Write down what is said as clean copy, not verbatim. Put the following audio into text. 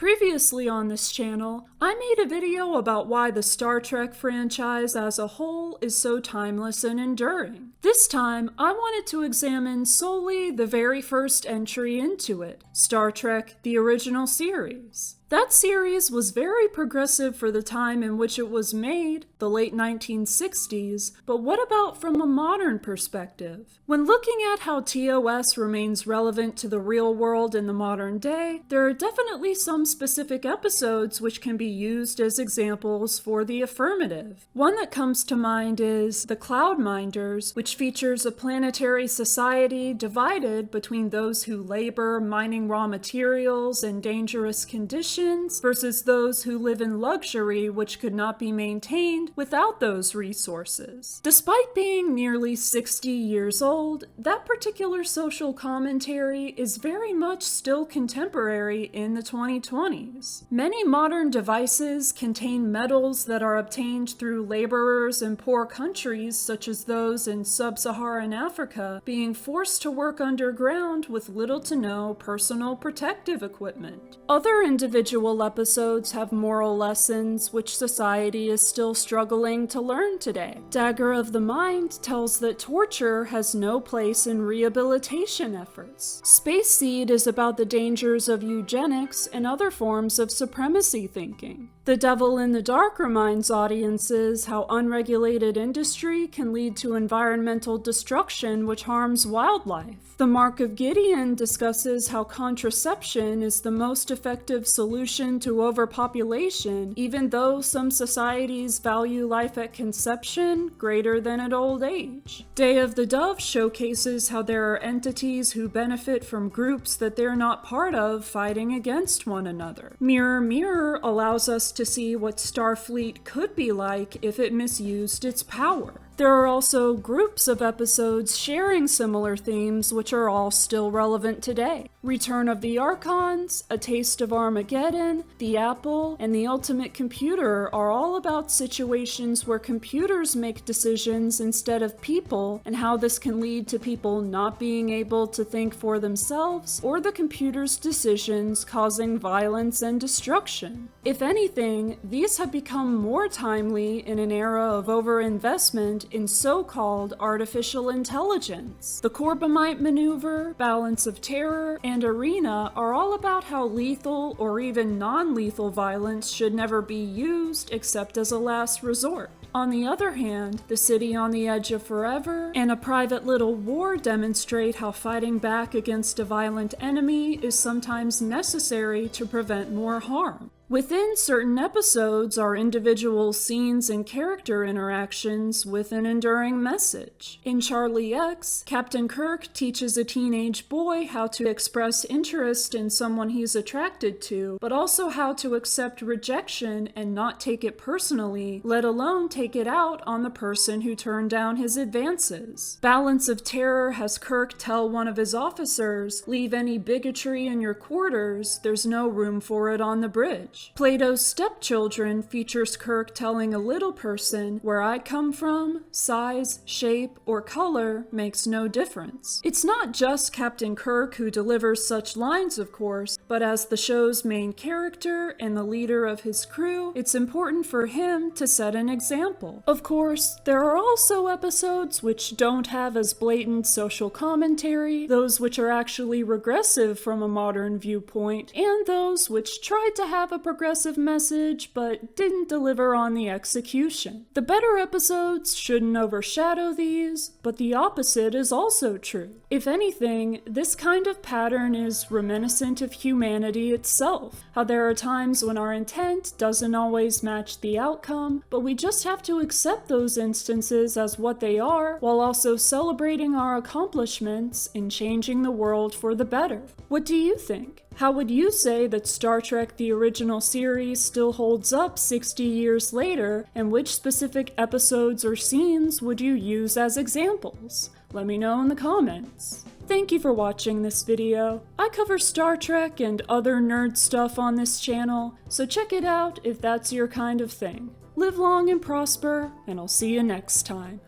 Previously on this channel, I made a video about why the Star Trek franchise as a whole is so timeless and enduring. This time, I wanted to examine solely the very first entry into it, Star Trek: The Original Series. That series was very progressive for the time in which it was made, the late 1960s, but what about from a modern perspective? When looking at how TOS remains relevant to the real world in the modern day, there are definitely some specific episodes which can be used as examples for the affirmative. One that comes to mind is The Cloudminders, which features a planetary society divided between those who labor mining raw materials in dangerous conditions versus those who live in luxury which could not be maintained without those resources. Despite being nearly 60 years old, that particular social commentary is very much still contemporary in the 2020s. Many modern devices contain metals that are obtained through laborers in poor countries such as those in sub-Saharan Africa being forced to work underground with little to no personal protective equipment. Other individual episodes have moral lessons which society is still struggling to learn today. Dagger of the Mind tells that torture has no place in rehabilitation efforts. Space Seed is about the dangers of eugenics and other forms of supremacy thinking. The Devil in the Dark reminds audiences how unregulated industry can lead to environmental destruction which harms wildlife. The Mark of Gideon discusses how contraception is the most effective solution to overpopulation, even though some societies value life at conception greater than at old age. Day of the Dove showcases how there are entities who benefit from groups that they're not part of fighting against one another. Mirror Mirror allows us to see what Starfleet could be like if it misused its power. There are also groups of episodes sharing similar themes which are all still relevant today. Return of the Archons, A Taste of Armageddon, The Apple, and The Ultimate Computer are all about situations where computers make decisions instead of people, and how this can lead to people not being able to think for themselves, or the computer's decisions causing violence and destruction. If anything, these have become more timely in an era of overinvestment in so-called artificial intelligence. The Corbomite Maneuver, Balance of Terror, and Arena are all about how lethal or even non-lethal violence should never be used except as a last resort. On the other hand, The City on the Edge of Forever and A Private Little War demonstrate how fighting back against a violent enemy is sometimes necessary to prevent more harm. Within certain episodes are individual scenes and character interactions with an enduring message. In Charlie X, Captain Kirk teaches a teenage boy how to express interest in someone he's attracted to, but also how to accept rejection and not take it personally, let alone take it out on the person who turned down his advances. Balance of Terror has Kirk tell one of his officers, "Leave any bigotry in your quarters, there's no room for it on the bridge." Plato's Stepchildren features Kirk telling a little person, "Where I come from, size, shape, or color makes no difference." It's not just Captain Kirk who delivers such lines, of course, but as the show's main character and the leader of his crew, it's important for him to set an example. Of course, there are also episodes which don't have as blatant social commentary, those which are actually regressive from a modern viewpoint, and those which tried to have a progressive message but didn't deliver on the execution. The better episodes shouldn't overshadow these, but the opposite is also true. If anything, this kind of pattern is reminiscent of humanity itself, how there are times when our intent doesn't always match the outcome, but we just have to accept those instances as what they are, while also celebrating our accomplishments in changing the world for the better. What do you think? How would you say that Star Trek: The Original Series still holds up 60 years later, and which specific episodes or scenes would you use as examples? Let me know in the comments. Thank you for watching this video. I cover Star Trek and other nerd stuff on this channel, so check it out if that's your kind of thing. Live long and prosper, and I'll see you next time.